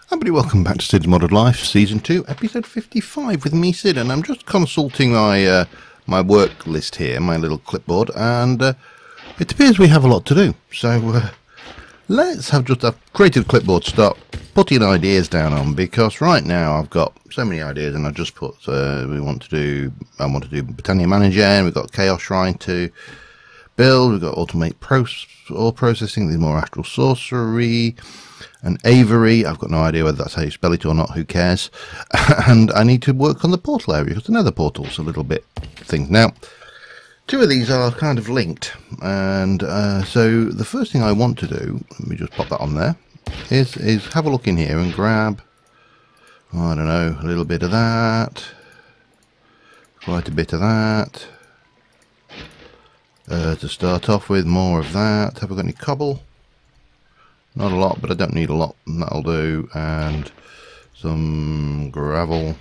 Everybody, welcome back to Cids Modded Life, Season 2, Episode 55 with me, Cid, and I'm just consulting my my work list here, my little clipboard, and it appears we have a lot to do. So let's have just a creative clipboard to start putting ideas down on, because right now I've got so many ideas, and I just put I want to do Britannia Manager, and we've got Chaos Shrine to build, we've got Automate Ore Processing, there's more Astral Sorcery, and Aviary. I've got no idea whether that's how you spell it or not, who cares. And I need to work on the portal area, because the nether portal's a little bit thing. Now, two of these are kind of linked, and so the first thing I want to do, let me just pop that on there, is have a look in here and grab, I don't know, a little bit of that, quite a bit of that, to start off with, more of that. Have I got any cobble? Not a lot, but I don't need a lot, and that'll do. And some gravel.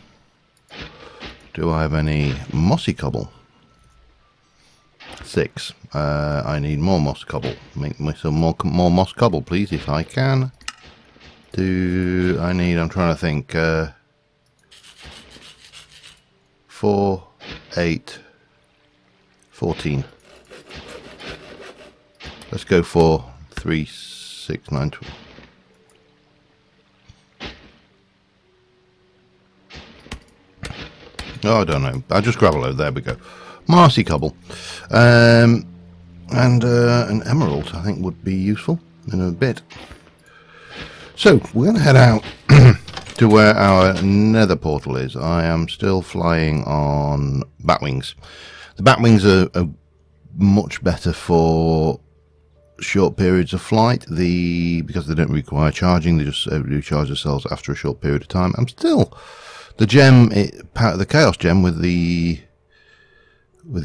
Do I have any mossy cobble? 6. I need more moss cobble. Make me some more moss cobble, please, if I can. I'm trying to think. 4, 8, 14. Let's go for 3, 6, 9, 12. Oh, I don't know. I'll just grab a load. There we go. Marcy cobble. And an emerald, I think, would be useful in a bit. So, we're going to head out to where our nether portal is. I am still flying on batwings. The batwings are much better for short periods of flight, because they don't require charging, they just recharge themselves after a short period of time. I'm still the gem, the chaos gem with the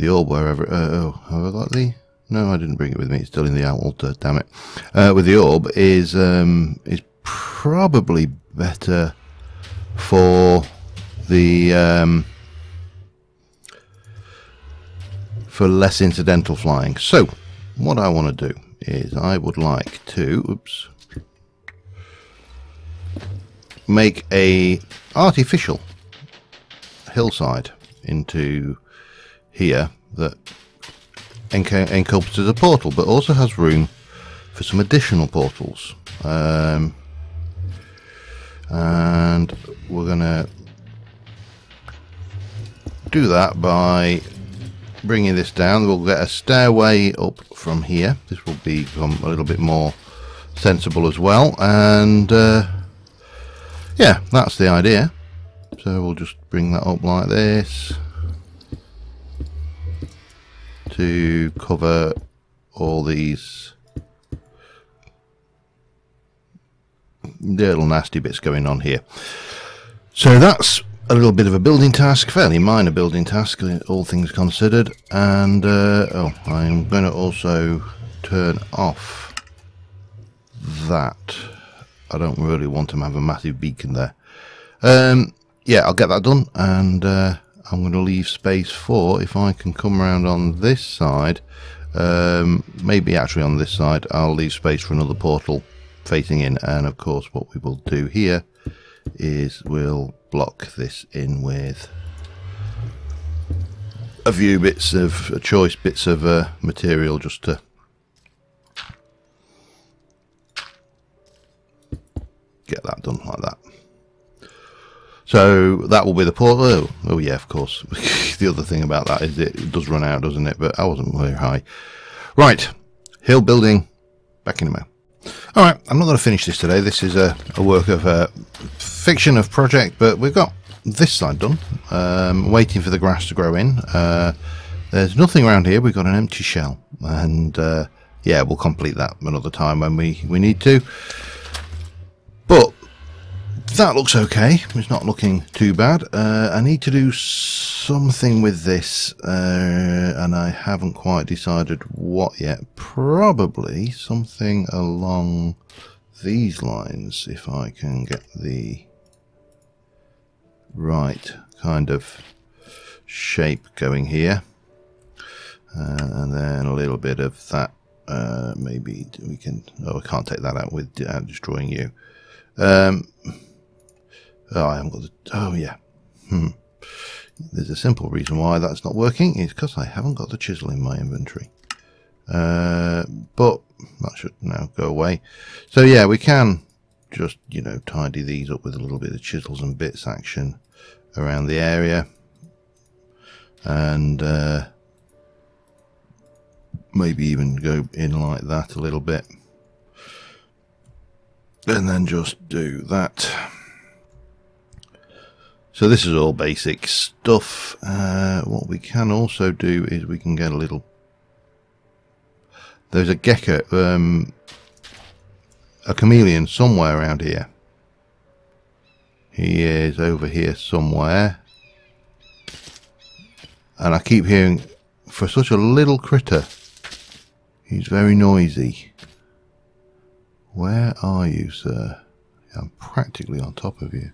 orb wherever. Oh, have I got the? No, I didn't bring it with me. It's still in the altar. Damn it! With the orb is probably better for the for less incidental flying. So what I want to do is I would like to make a artificial hillside into here that encompasses a portal, but also has room for some additional portals. And we're gonna do that by bringing this down. We'll get a stairway up from here. This will become a little bit more sensible as well, and yeah, that's the idea. So we'll just bring that up like this to cover all these little nasty bits going on here. So that's a little bit of a building task, fairly minor building task, all things considered. And oh, I'm going to also turn off that. I don't really want to have a massive beacon there. Yeah, I'll get that done, and I'm going to leave space for, if I can come around on this side, maybe actually on this side, I'll leave space for another portal facing in. And of course what we will do here is we'll block this in with a few bits of choice bits of material, just to get that done like that. So that will be the portal. Oh yeah, of course. The other thing about that is it does run out, doesn't it? But I wasn't very high. Right, hill building, back in a moment. Alright, I'm not going to finish this today. This is a work of fiction of project, but we've got this side done. Waiting for the grass to grow in. There's nothing around here. We've got an empty shell, and yeah, we'll complete that another time when we need to. But that looks okay. It's not looking too bad. I need to do something with this, and I haven't quite decided what yet. Probably something along these lines, if I can get the right kind of shape going here. And then a little bit of that maybe we can... Oh, I can't take that out without destroying you. Oh, I haven't got the... Oh, yeah. There's a simple reason why that's not working. It's because I haven't got the chisel in my inventory. But that should now go away. So, yeah, we can just, you know, tidy these up with a little bit of chisels and bits action around the area. And maybe even go in like that a little bit. And then just do that. So this is all basic stuff. What we can also do is we can get a little... There's a gecko, a chameleon somewhere around here. He is over here somewhere. And I keep hearing, for such a little critter, he's very noisy. Where are you, sir? I'm practically on top of you.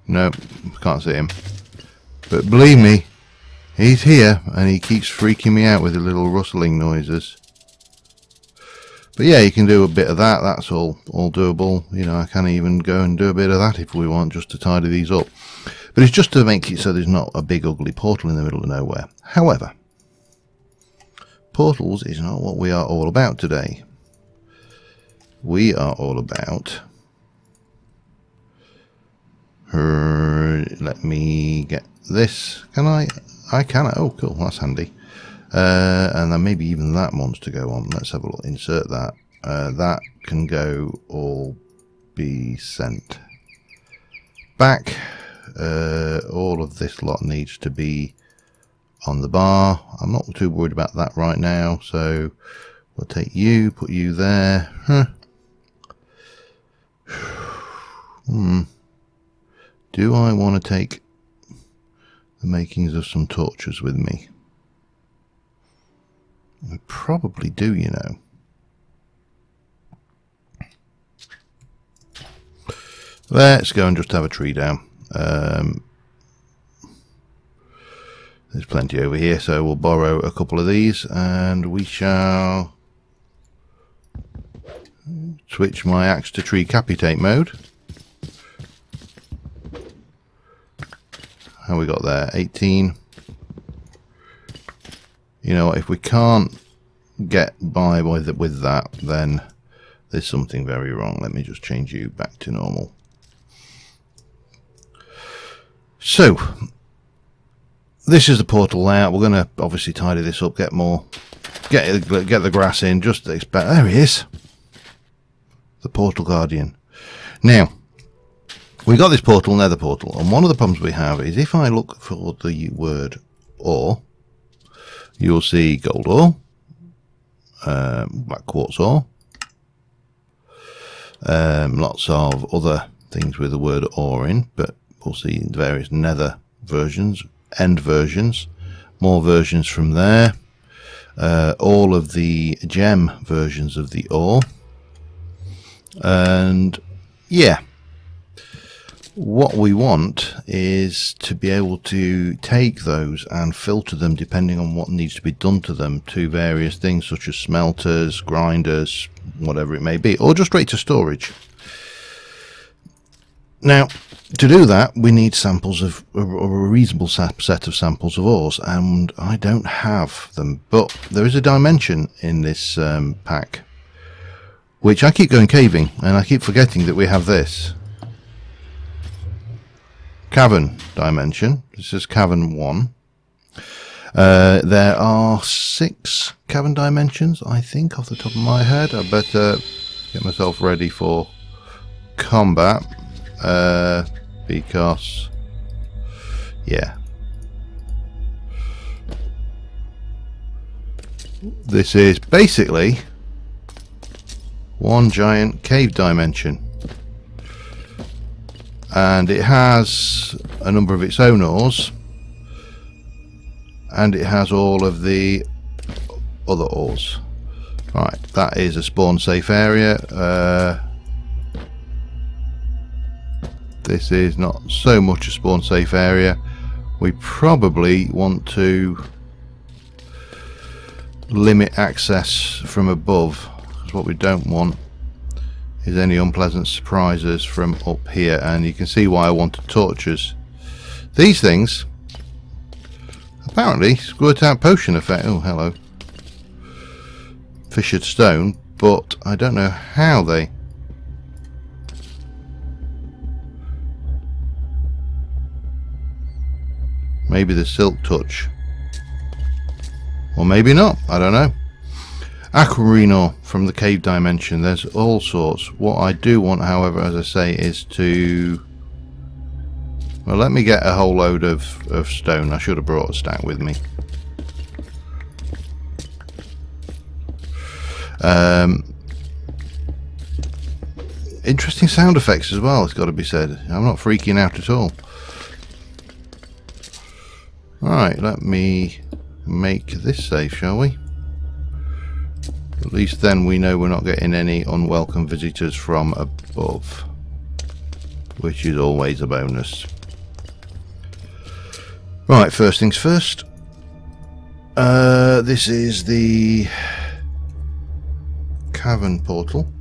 No, can't see him. But believe me, he's here and he keeps freaking me out with the little rustling noises. But yeah, you can do a bit of that. That's all doable. You know, I can even go and do a bit of that if we want, just to tidy these up. But it's just to make it so there's not a big ugly portal in the middle of nowhere. However, portals is not what we are all about today. We are all about... let me get this. Can I? I can. Oh, cool. That's handy. And then maybe even that wants to go on. Let's have a look. Insert that. That can go or be sent back. All of this lot needs to be on the bar. I'm not too worried about that right now. So we'll take you, put you there. Do I want to take the makings of some torches with me? I probably do, you know. Let's go and just have a tree down. There's plenty over here, so we'll borrow a couple of these and we shall switch my axe to tree capitate mode. How we got there? 18. You know, if we can't get by with that, then there's something very wrong. Let me just change you back to normal. So, this is the portal layout. We're going to obviously tidy this up, get the grass in. Just expect. There he is, the portal guardian. Now, we got this portal, nether portal, and one of the problems we have is if I look for the word ore, you'll see gold ore, black quartz ore, lots of other things with the word ore in, but we'll see various nether versions, end versions, more versions from there, all of the gem versions of the ore, and yeah. What we want is to be able to take those and filter them depending on what needs to be done to them to various things such as smelters, grinders, whatever it may be, or just straight to storage. Now, to do that, we need samples of a reasonable set of samples of ores, and I don't have them, but there is a dimension in this pack, which I keep going caving, and I keep forgetting that we have this. Cavern dimension. This is cavern 1. There are 6 cavern dimensions, I think, off the top of my head. I better get myself ready for combat because, yeah, this is basically one giant cave dimension. And it has a number of its own ores, and it has all of the other ores. Right, that is a spawn safe area. This is not so much a spawn safe area. We probably want to limit access from above, because what we don't want is any unpleasant surprises from up here. And you can see why I wanted torches. These things apparently squirt out potion effect. Oh, hello. Fissured stone, but I don't know how they... Maybe the silk touch. Or maybe not, I don't know. Aquamarine from the cave dimension. There's all sorts. What I do want, however, as I say, is to... Well, let me get a whole load of stone. I should have brought a stack with me. Interesting sound effects as well, it's got to be said. I'm not freaking out at all. Alright, let me make this safe, shall we? At least then we know we're not getting any unwelcome visitors from above, which is always a bonus. Right, first things first. This is the cavern portal.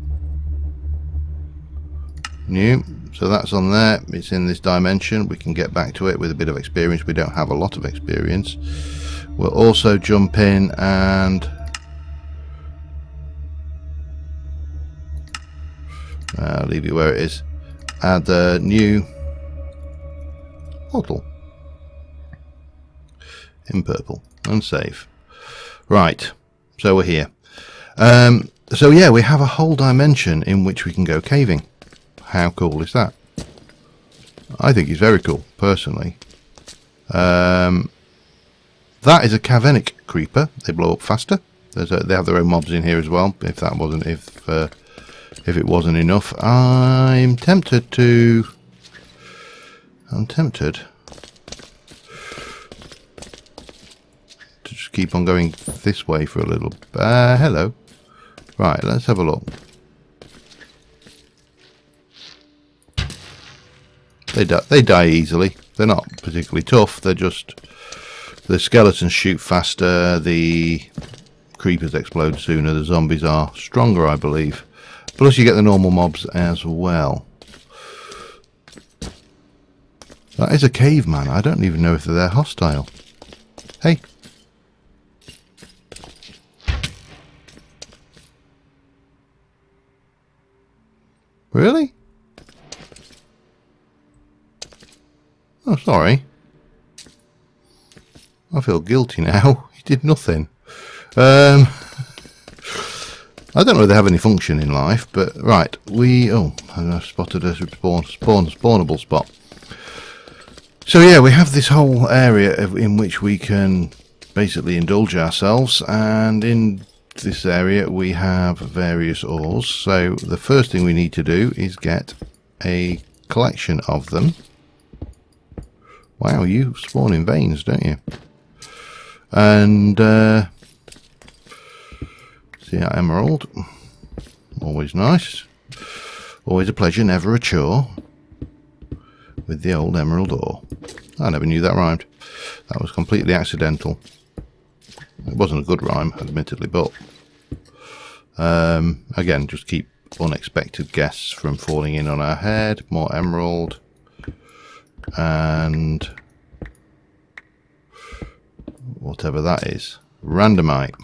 New. So that's on there. It's in this dimension. We can get back to it with a bit of experience. We don't have a lot of experience. We'll also jump in and I'll leave it where it is. Add a new portal in purple and save. Right, so we're here. So yeah, we have a whole dimension in which we can go caving. How cool is that? I think it's very cool, personally. That is a Cavernous creeper. They blow up faster. They have their own mobs in here as well. If that wasn't, if it wasn't enough, I'm tempted to just keep on going this way for a little. Hello. Right, let's have a look. They die easily. They're not particularly tough. They're just... The skeletons shoot faster. The creepers explode sooner. The zombies are stronger, I believe. Plus you get the normal mobs as well. That is a caveman. I don't even know if they're hostile. Hey. Really? Oh, sorry. I feel guilty now. He did nothing. I don't know if they have any function in life, but right. I spotted a spawnable spot. So yeah, we have this whole area in which we can basically indulge ourselves, and in this area we have various ores. So the first thing we need to do is get a collection of them. Wow, you spawn in veins, don't you? And see that emerald. Always nice. Always a pleasure, never a chore. With the old emerald ore. I never knew that rhymed. That was completely accidental. It wasn't a good rhyme, admittedly, but again, just keep unexpected guests from falling in on our head. More emerald. And whatever that is, randomite.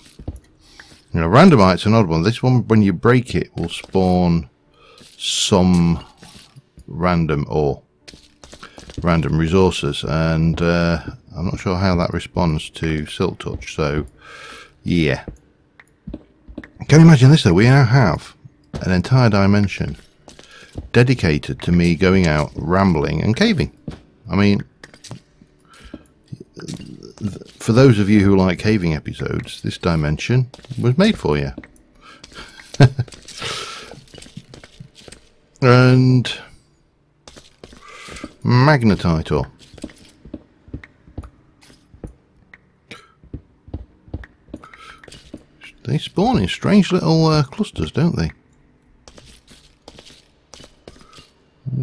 You know, randomite's an odd one. This one, when you break it, will spawn some random ore, random resources, and I'm not sure how that responds to silk touch. So yeah, can you imagine this though? We now have an entire dimension dedicated to me going out rambling and caving. I mean, for those of you who like caving episodes, this dimension was made for you. And magnetite ore. They spawn in strange little clusters, don't they?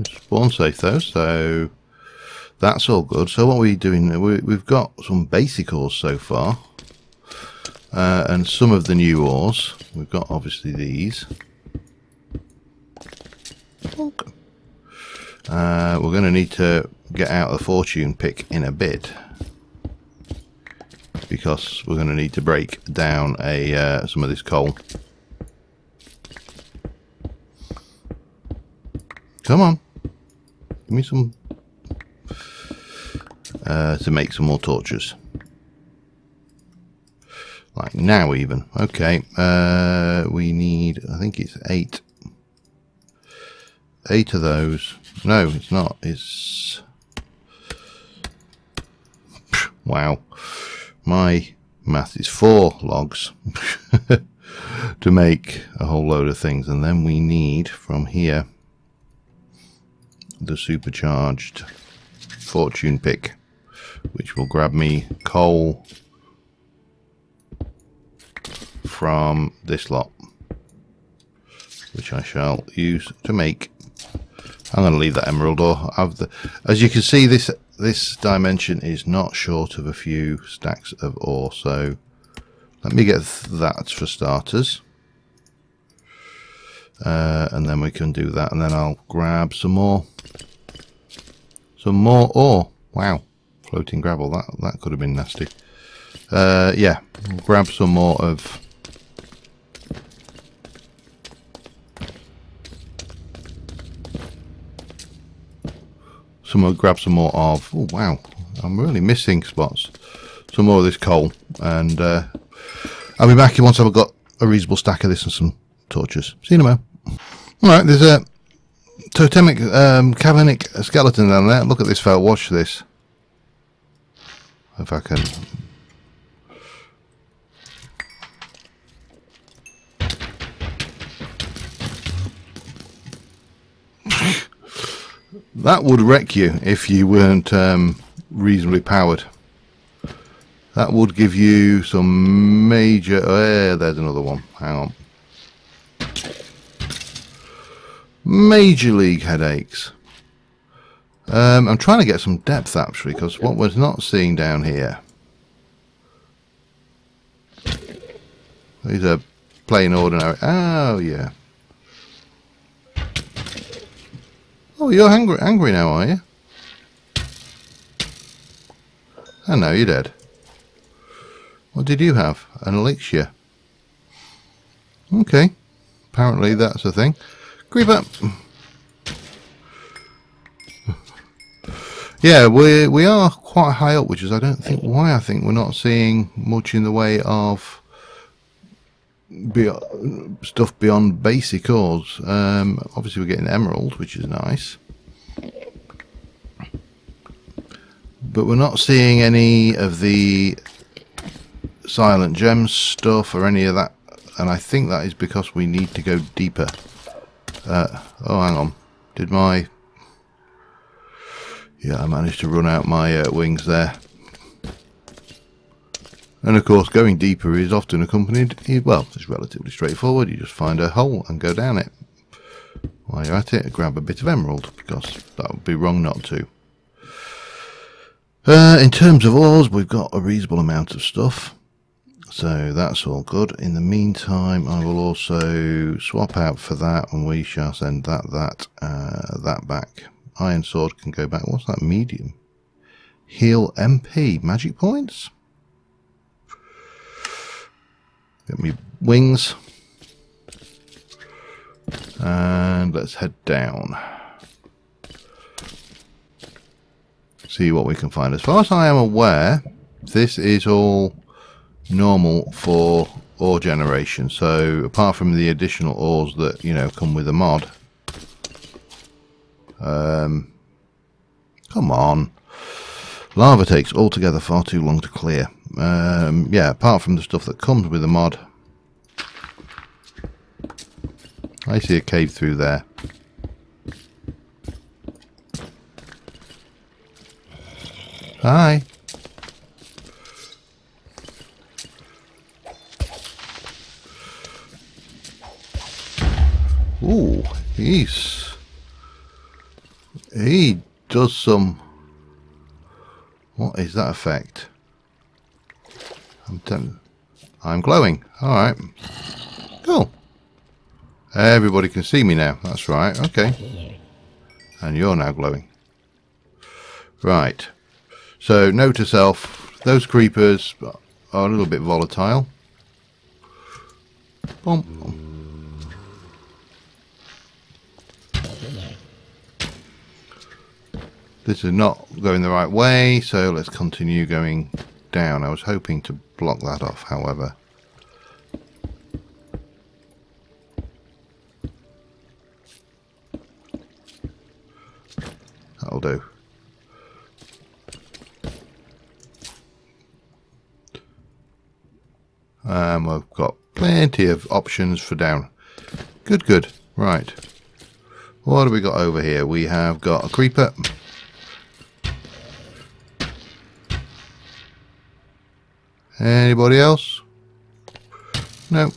Spawn safe though, so that's all good. So what are we doing? We've got some basic ores so far. and some of the new ores. We've got obviously these. Okay. We're going to need to get out the fortune pick in a bit, because we're going to need to break down some of this coal. Come on, give me some to make some more torches. Like now even. Okay, we need, I think it's 8 of those. No, it's not. It's, wow, my math is 4 logs to make a whole load of things. And then we need from here the supercharged fortune pick, which will grab me coal from this lot, which I shall use to make. I'm going to leave that emerald ore. As you can see, this dimension is not short of a few stacks of ore, so let me get that for starters, and then we can do that, and then I'll grab some more ore. Wow, floating gravel, that could have been nasty. Yeah, we'll grab some more of grab some more of, oh wow, I'm really missing spots. Some more of this coal, and I'll be back once I've got a reasonable stack of this and some torches. See you in a moment. Alright, there's a totemic cavernous skeleton down there. Look at this, fella, watch this. If I can. That would wreck you if you weren't reasonably powered. That would give you some major... there's another one. Hang on. Major league headaches. I'm trying to get some depth actually, because what we're not seeing down here. These are plain ordinary... Oh, yeah. Oh, you're angry now, are you? Oh no, you're dead. What did you have? An elixir. Okay. Apparently that's a thing. Creeper. Yeah, we are quite high up, which is I think we're not seeing much in the way of stuff beyond basic ores. Obviously we're getting emerald, which is nice, but we're not seeing any of the silent gems stuff or any of that, and I think that is because we need to go deeper. Oh, hang on, I managed to run out my wings there. And of course, going deeper is often accompanied, well, it's relatively straightforward. You just find a hole and go down it. While you're at it, grab a bit of emerald, because that would be wrong not to. In terms of ores, we've got a reasonable amount of stuff, so that's all good. In the meantime, I will also swap out for that, and we shall send that back. Iron sword can go back. What's that? Medium. Heal MP. Magic points? Get me wings. And let's head down. See what we can find. As far as I am aware, this is all normal for ore generation. So apart from the additional ores that, you know, come with a mod. Come on. Lava takes altogether far too long to clear. Yeah, apart from the stuff that comes with the mod. I see a cave through there. Hi. Ooh, he does some... What is that effect? I'm telling you. I'm glowing. Alright. Cool. Everybody can see me now. That's right. Okay. And you're now glowing. Right. So, note to self, those creepers are a little bit volatile. Boom. This is not going the right way, so let's continue going down. I was hoping to block that off, however. That'll do. We've got plenty of options for down. Good, good. Right. What have we got over here? We have got a creeper. Anybody else? No.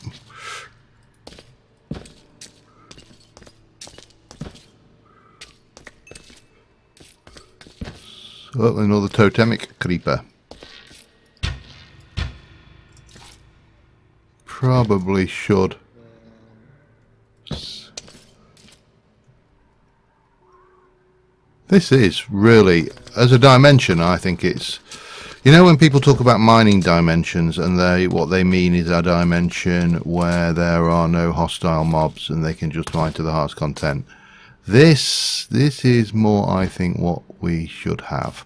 So another totemic creeper. Probably should. This is really, as a dimension, I think it's, you know, when people talk about mining dimensions and what they mean is a dimension where there are no hostile mobs and they can just mine to the heart's content. This is more, I think, what we should have.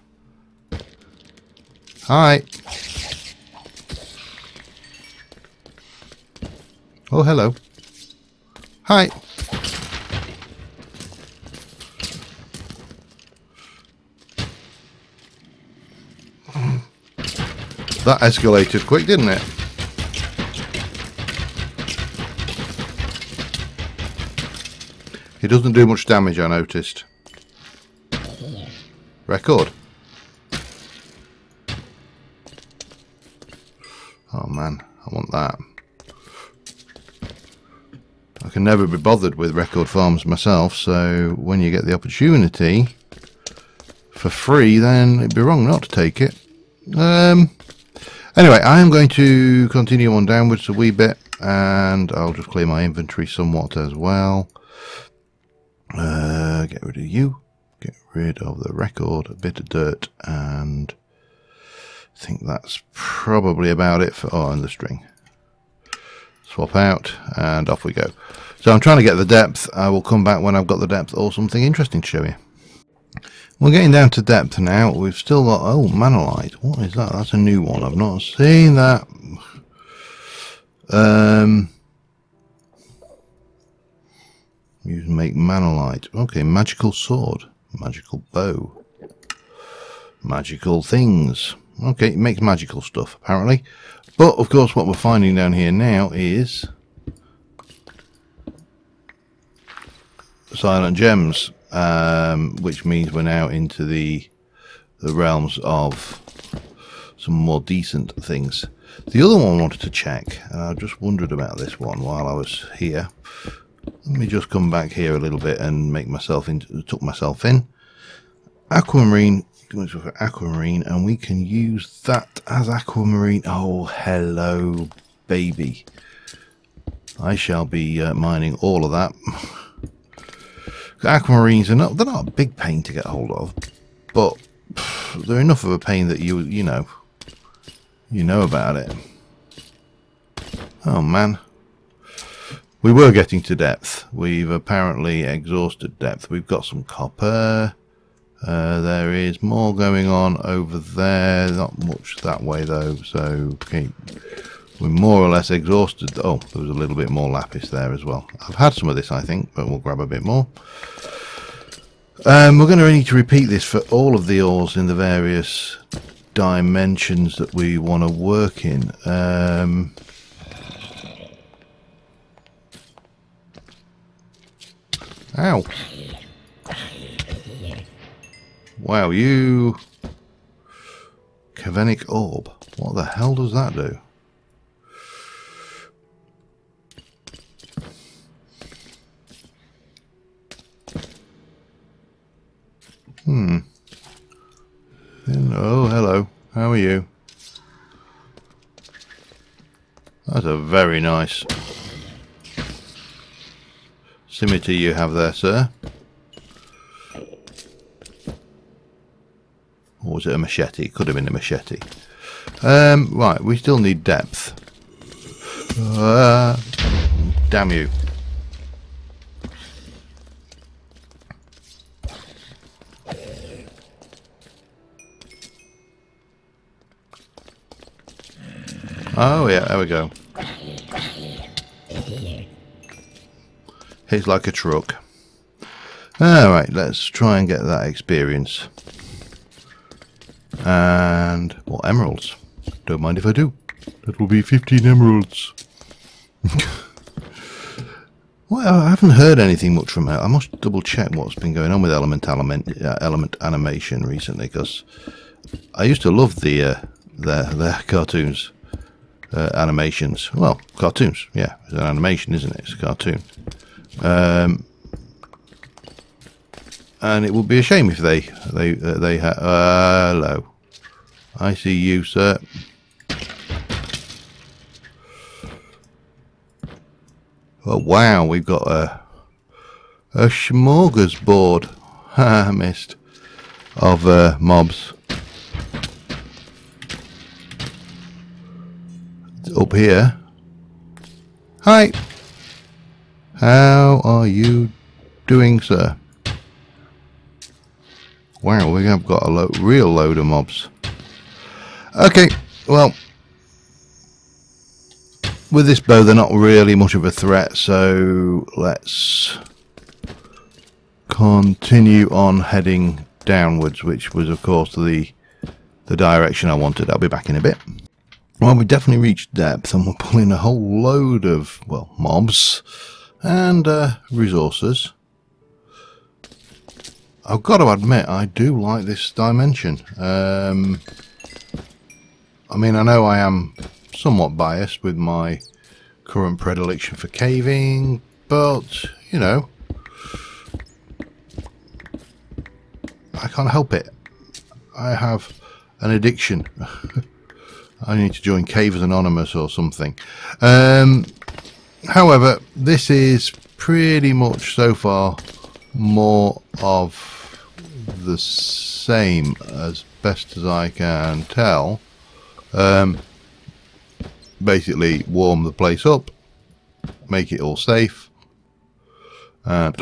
Hi. Oh, hello. Hi. That escalated quick, didn't it? It doesn't do much damage, I noticed. Record. Oh man, I want that. I can never be bothered with record farms myself, so when you get the opportunity for free, then it'd be wrong not to take it. Anyway, I am going to continue on downwards a wee bit, and I'll just clear my inventory somewhat as well. Get rid of you, get rid of the record, a bit of dirt, and I think that's probably about it for, oh, and the string. Swap out, and off we go. So I'm trying to get the depth. I will come back when I've got the depth or something interesting to show you. We're getting down to depth now. We've still got, oh, manolite. What is that? That's a new one. I've not seen that. You can make manolite. Okay, magical sword, magical bow, magical things. Okay, it makes magical stuff apparently. But of course, what we're finding down here now is silent gems. Which means we're now into the realms of some more decent things. The other one I wanted to check, and I just wondered about this one while I was here. Let me just come back here a little bit and make myself tuck myself in. Aquamarine, aquamarine, and we can use that as aquamarine. Oh, hello, baby. I shall be mining all of that. Aquamarines are they're not a big pain to get hold of, but they're enough of a pain that you know about it. Oh man, we were getting to depth. We've apparently exhausted depth. We've got some copper. There is more going on over there. Not much that way though. So okay, we're more or less exhausted. Oh, there was a little bit more lapis there as well. I've had some of this, I think, but we'll grab a bit more. We're going to need to repeat this for all of the ores in the various dimensions that we want to work in. Ow. Wow, you... Cavernous orb. What the hell does that do? Oh, hello. How are you? That's a very nice scimitar you have there, sir. Or was it a machete? It could have been a machete. Right, we still need depth. Damn you. Oh yeah, there we go. It's like a truck. Alright, let's try and get that experience. And, well, emeralds. Don't mind if I do. That will be 15 emeralds. Well, I haven't heard anything much from it. I must double check what's been going on with element animation recently, because I used to love their cartoons, animations. Well, cartoons, yeah, it's an animation, isn't it? It's a cartoon. And it would be a shame if they had. Hello, I see you, sir. Oh wow, we've got a smorgasbord. Ha, missed of mobs up here. Hi, how are you doing, sir? Wow, we have got a real load of mobs. Okay, well, with this bow, they're not really much of a threat, so let's continue on heading downwards, which was, of course, the direction I wanted. I'll be back in a bit. Well, we definitely reached depth, and we're pulling a whole load of, well, mobs and resources. I've got to admit, I do like this dimension. I mean, I know I am somewhat biased with my current predilection for caving, but, you know, I can't help it. I have an addiction. I need to join Cavers Anonymous or something. However, this is pretty much so far more of the same, as best as I can tell. Basically warm the place up, make it all safe, and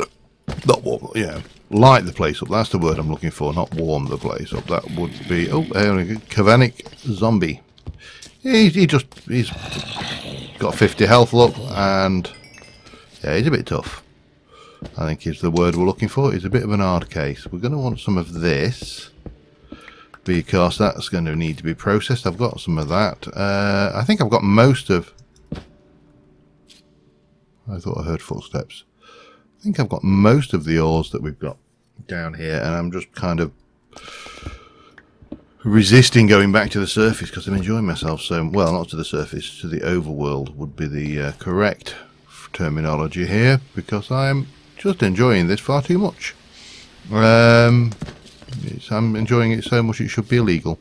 not warm, yeah, light the place up. That's the word I'm looking for, not warm the place up. That would be, oh, there we go, Cavernous zombie. He's got 50 health, look, and yeah, he's a bit tough, I think is the word we're looking for. He's a bit of an hard case. We're going to want some of this, because that's going to need to be processed. I've got some of that. I think I've got most of... I thought I heard footsteps. I think I've got most of the ores that we've got down here, and I'm just kind of resisting going back to the surface because I'm enjoying myself so... Well, not to the surface, to the overworld would be the correct terminology here, because I'm just enjoying this far too much. I'm enjoying it so much it should be illegal,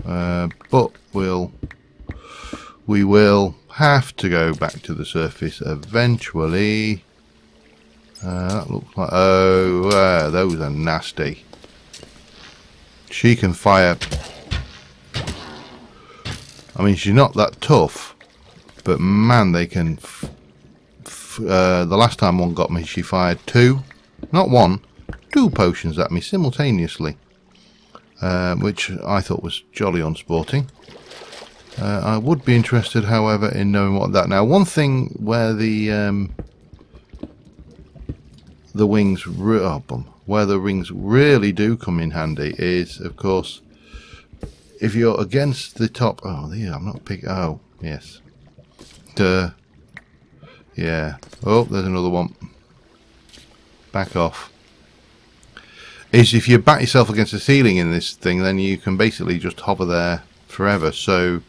but we will have to go back to the surface eventually. That looks like, oh, those are nasty. She can fire. I mean, she's not that tough, but man, they can. The last time one got me, she fired two, not one. Two potions at me simultaneously, which I thought was jolly unsporting. I would be interested, however, in knowing what that. Now, one thing where the wings, where the rings really do come in handy is, of course, if you're against the top. Oh, yeah, I'm not picking. Oh, yes. Duh. Yeah. Oh, there's another one. Back off. Is if you back yourself against the ceiling in this thing, then you can basically just hover there forever. So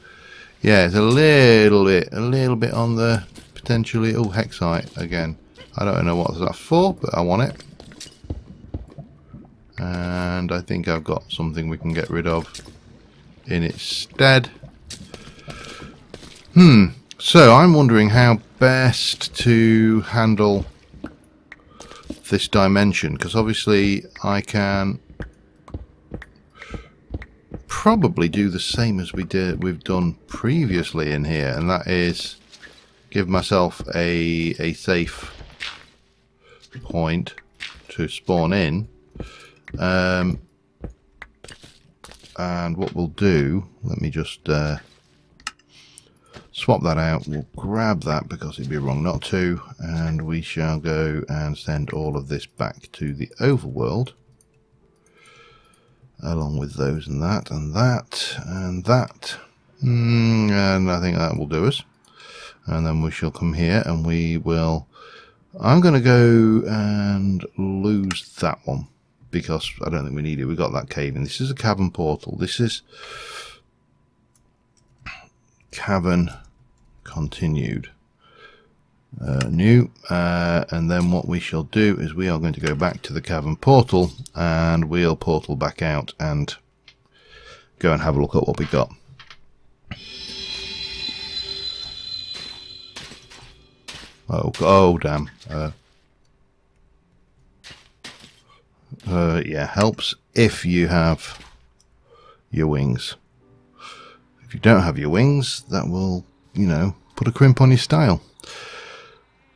yeah, it's a little bit on the potentially. Oh, hexite again. I don't know what that's for, but I want it, and I think I've got something we can get rid of in its stead. So I'm wondering how best to handle this dimension, because obviously I can probably do the same as we've done previously in here, and that is give myself a safe point to spawn in. And what we'll do, let me just swap that out. We'll grab that because it'd be wrong not to, and we shall go and send all of this back to the overworld, along with those and that and that and that. And I think that will do us. And then we shall come here and we will... I'm going to go and lose that one, because I don't think we need it. We got that cave in. This is a cavern portal. This is cavern continued. New. And then what we shall do is we are going to go back to the cavern portal and we'll portal back out and go and have a look at what we got. Oh damn. Yeah, helps if you have your wings. If you don't have your wings, that will, you know, put a crimp on your style.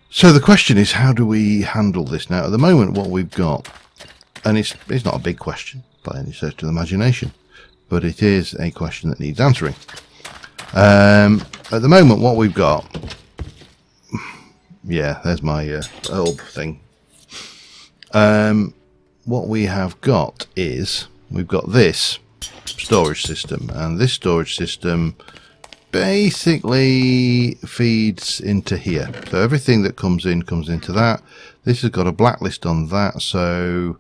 So the question is, how do we handle this now? At the moment, what we've got, and it's not a big question by any stretch of the imagination, but it is a question that needs answering. At the moment, what we've got, yeah, there's my orb thing. What we have got is, we've got this storage system, and this storage system basically feeds into here. So everything that comes into that. This has got a blacklist on that, so,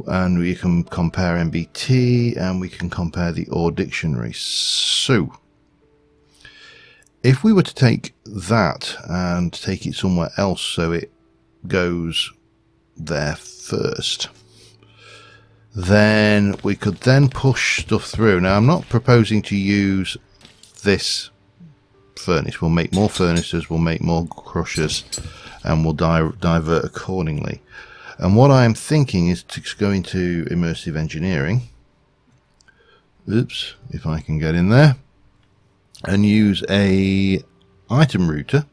and we can compare MBT and we can compare the ore dictionary. So if we were to take that and take it somewhere else so it goes there first, then we could then push stuff through. Now I'm not proposing to use this furnace. We'll make more furnaces, we'll make more crushers, and we'll divert accordingly. And what I'm thinking is to go into immersive engineering. Oops, if I can get in there, and use a item router,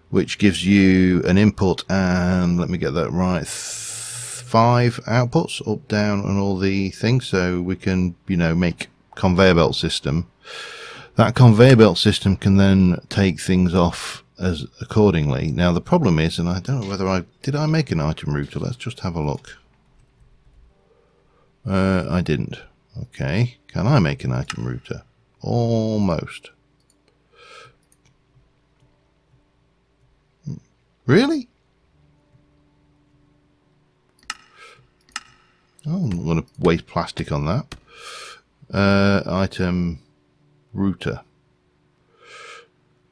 which gives you an input and, let me get that right, 5 outputs, up, down, and all the things, so we can, you know, make conveyor belt system. That conveyor belt system can then take things off as accordingly. Now the problem is, and I don't know whether did I make an item router? Let's just have a look. I didn't. Okay, can I make an item router? Almost. Really? Oh, I'm not going to waste plastic on that. Item router.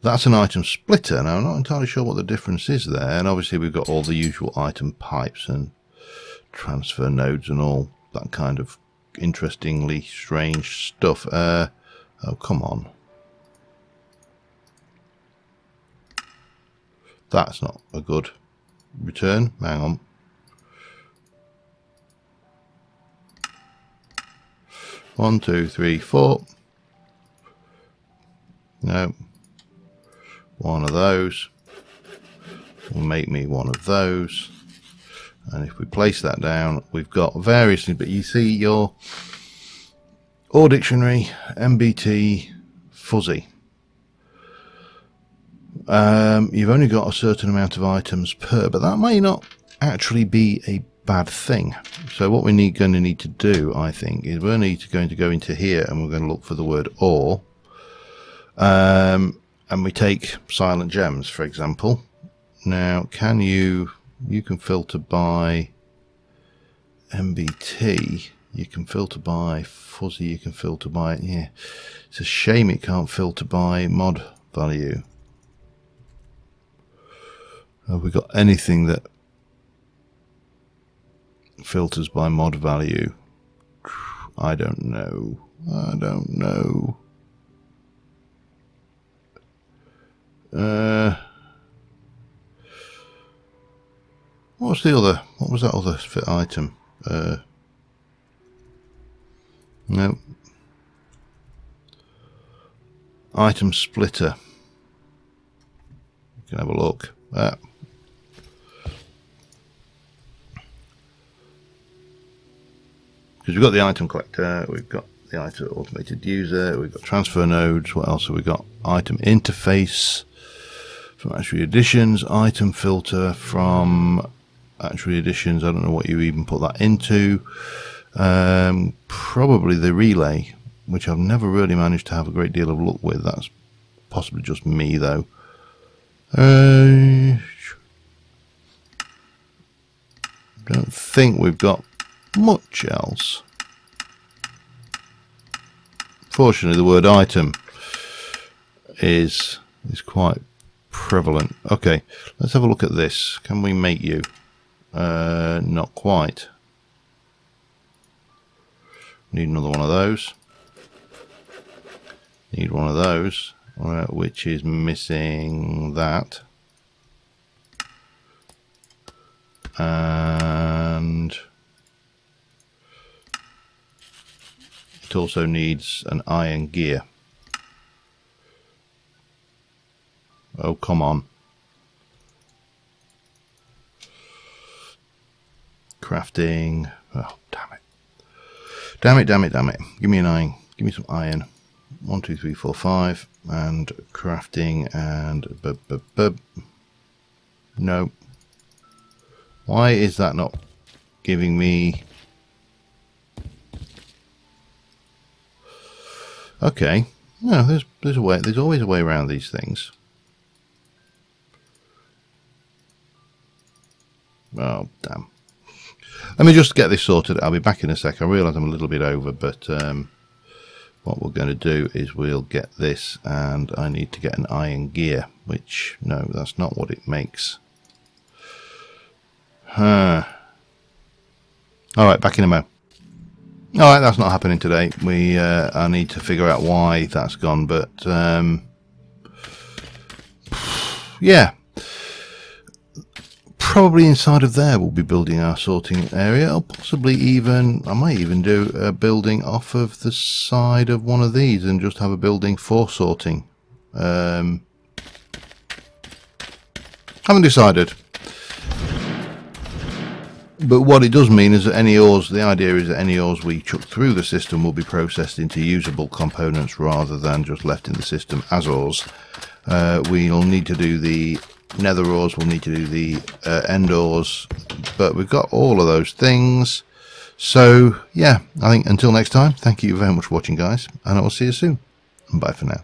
That's an item splitter. Now I'm not entirely sure what the difference is there, and obviously we've got all the usual item pipes and transfer nodes and all that kind of interestingly strange stuff. Oh, come on. That's not a good return. Hang on. One, two, three, four. No. One of those will make me one of those. And if we place that down, we've got various things, but you see your ore dictionary, MBT, fuzzy. You've only got a certain amount of items per, but that may not actually be a bad thing. So what we're going to need to do, I think, is we're going to go into here and we're going to look for the word ore. And we take silent gems, for example. Now, can you can filter by MBT, you can filter by fuzzy, you can filter by, yeah, it's a shame it can't filter by mod value. Have we got anything that filters by mod value? I don't know. I don't know. What's the other? What was that other fit item? No. Item splitter. You can have a look. Because we've got the item collector, we've got the item automated user, we've got transfer nodes. What else have we got? Item interface from Actuary Editions, item filter from Actuary Editions. I don't know what you even put that into. Probably the relay, which I've never really managed to have a great deal of luck with. That's possibly just me though. Don't think we've got much else. Fortunately, the word item is quite prevalent. Okay, let's have a look at this. Can we make you? Not quite. Need another one of those. Need one of those, which is missing that. And it also needs an iron gear. Oh, come on. Crafting. Oh, damn it. Damn it, damn it, damn it. Give me an iron. Give me some iron. 1, 2, 3, 4, 5. And crafting and... No. Why is that not giving me... Okay. No, there's a way. There's always a way around these things. Oh, damn. Let me just get this sorted. I'll be back in a sec. I realise I'm a little bit over, but what we're going to do is we'll get this, and I need to get an iron gear, which, no, that's not what it makes. Alright, back in a mo. Alright, that's not happening today. I need to figure out why that's gone, but yeah. Probably inside of there we'll be building our sorting area, or possibly even, I might even do a building off of the side of one of these and just have a building for sorting. Haven't decided. But what it does mean is that any ores, the idea is that any ores we chuck through the system will be processed into usable components rather than just left in the system as ores. We'll need to do the nether ores, we'll need to do the end ores, but we've got all of those things. So yeah, I think until next time, thank you very much for watching, guys, and I will see you soon. Bye for now.